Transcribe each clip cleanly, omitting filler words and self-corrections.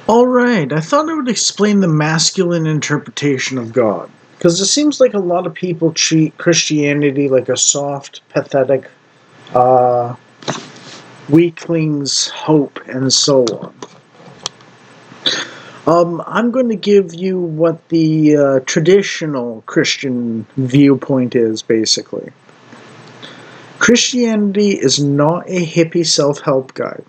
Alright, I thought I would explain the masculine interpretation of God. Because it seems like a lot of people treat Christianity like a soft, pathetic, uh, weakling's hope, and so on. I'm going to give you what the traditional Christian viewpoint is, basically. Christianity is not a hippie self help guide.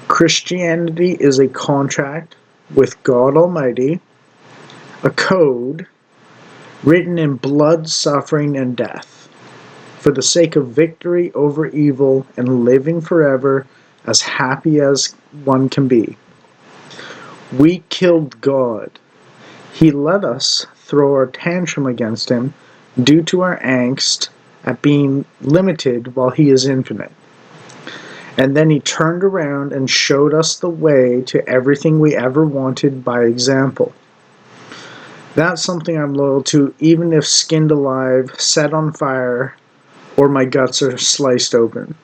Christianity is a contract with God Almighty, a code written in blood, suffering, and death, for the sake of victory over evil and living forever as happy as one can be. We killed God. He let us throw our tantrum against him due to our angst at being limited while he is infinite. And then he turned around and showed us the way to everything we ever wanted by example. That's something I'm loyal to, even if skinned alive, set on fire, or my guts are sliced open.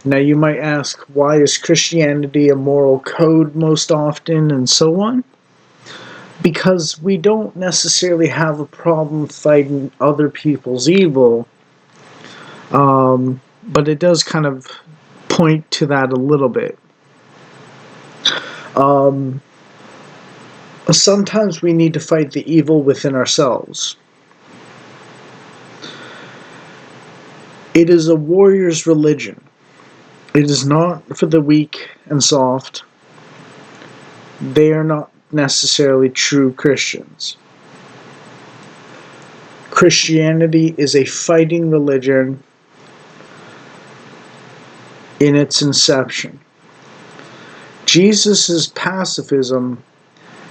Now you might ask, why is Christianity a moral code most often, and so on? Because we don't necessarily have a problem fighting other people's evil, but it does kind of point to that a little bit. Sometimes we need to fight the evil within ourselves. It is a warrior's religion. It is not for the weak and soft. They are not necessarily true Christians. Christianity is a fighting religion in its inception. Jesus' pacifism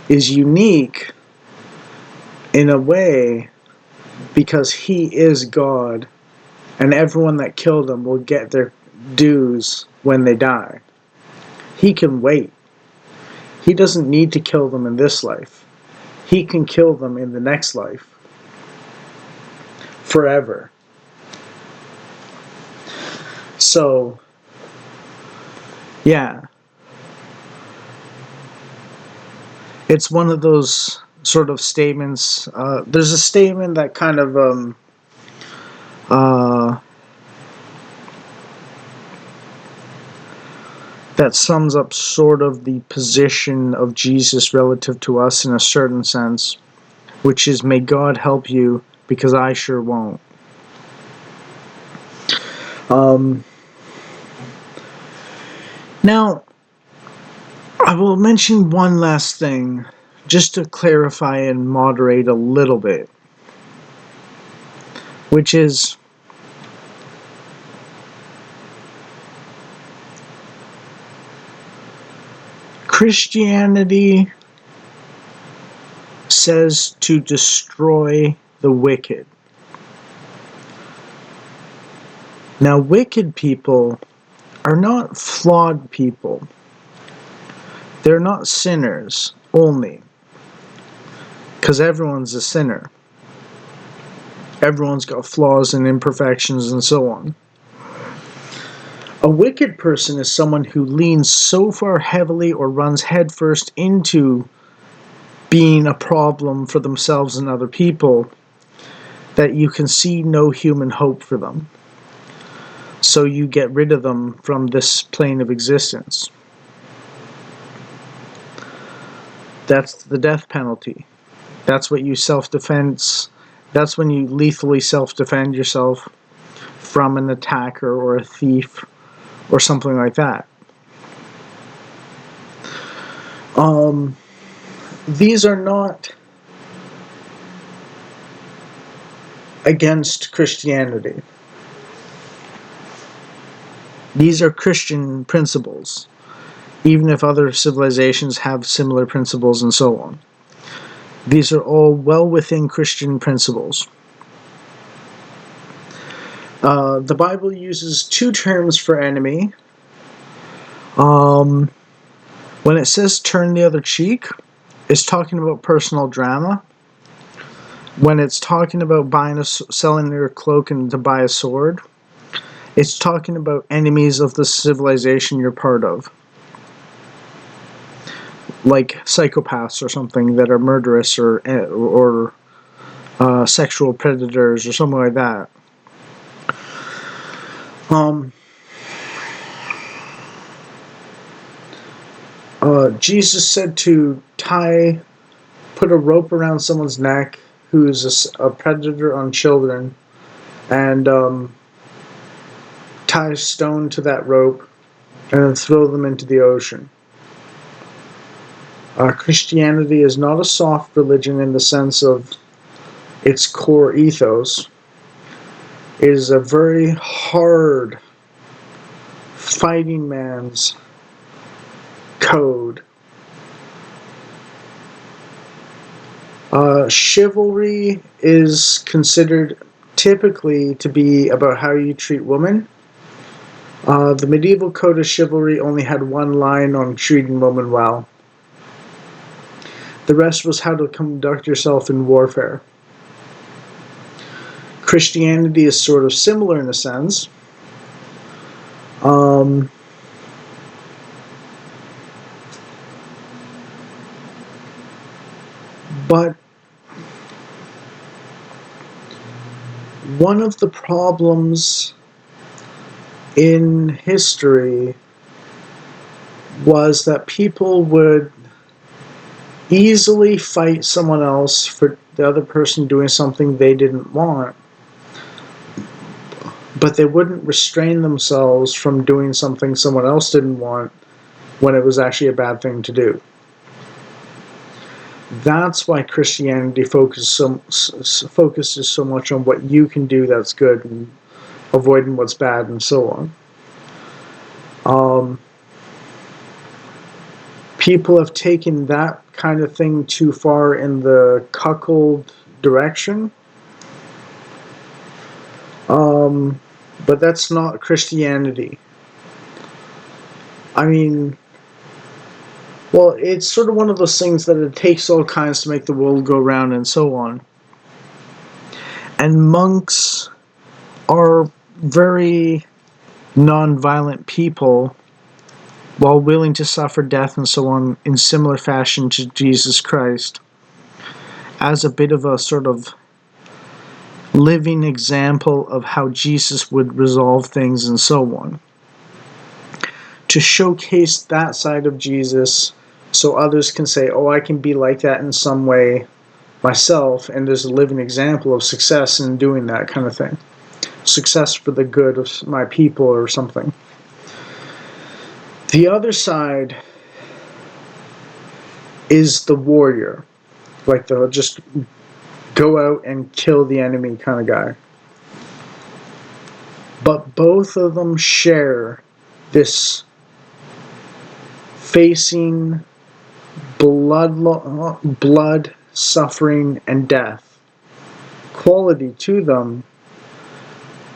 is unique in a way because he is God, and everyone that killed him will get their dues when they die. He can wait. He doesn't need to kill them in this life. He can kill them in the next life. Forever. So, yeah. It's one of those sort of statements. There's a statement that kind of that sums up sort of the position of Jesus relative to us in a certain sense, which is, may God help you because I sure won't. Now, I will mention one last thing, just to clarify and moderate a little bit, which is, Christianity says to destroy the wicked. Now, wicked people are not flawed people. They're not sinners only, because everyone's a sinner. Everyone's got flaws and imperfections and so on. A wicked person is someone who leans so far heavily or runs headfirst into being a problem for themselves and other people that you can see no human hope for them. So you get rid of them from this plane of existence. That's the death penalty. That's what you self-defense. That's when you lethally self-defend yourself from an attacker or a thief or something like that. These are not against Christianity. These are Christian principles, even if other civilizations have similar principles and so on. These are all well within Christian principles. The Bible uses two terms for enemy. When it says turn the other cheek, it's talking about personal drama. When it's talking about selling your cloak and to buy a sword, It's talking about enemies of the civilization you're part of. Like psychopaths or something that are murderous or sexual predators or something like that. Jesus said to put a rope around someone's neck who's a predator on children, and tie a stone to that rope, and then throw them into the ocean. Christianity is not a soft religion in the sense of its core ethos. It is a very hard fighting man's code. Chivalry is considered typically to be about how you treat women. The medieval code of chivalry only had one line on treating women well. The rest was how to conduct yourself in warfare. Christianity is sort of similar in a sense. But one of the problems in history was that people would easily fight someone else for the other person doing something they didn't want, but they wouldn't restrain themselves from doing something someone else didn't want when it was actually a bad thing to do. That's why Christianity focuses so much on what you can do that's good and avoiding what's bad and so on. People have taken that kind of thing too far in the cuckold direction. But that's not Christianity. I mean, well, it's sort of one of those things that it takes all kinds to make the world go round and so on. And monks are very non-violent people, while willing to suffer death and so on in similar fashion to Jesus Christ, as a bit of a sort of living example of how Jesus would resolve things and so on. To showcase that side of Jesus so others can say, oh, I can be like that in some way myself, and there's a living example of success in doing that kind of thing. Success for the good of my people or something. The other side is the warrior, like the just go out and kill the enemy kind of guy. But both of them share this facing blood, suffering, and death quality to them,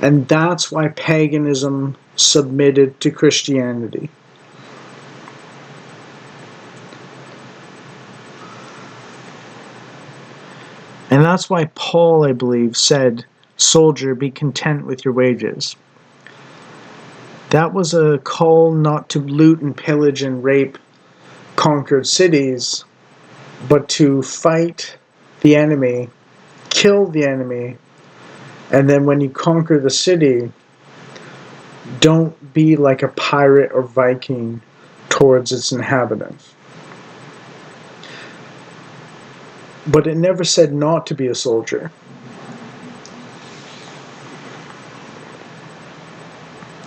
and that's why paganism submitted to Christianity. And that's why Paul, I believe, said, "Soldier, be content with your wages." That was a call not to loot and pillage and rape conquered cities, but to fight the enemy, kill the enemy, and then when you conquer the city, don't be like a pirate or Viking towards its inhabitants. But it never said not to be a soldier.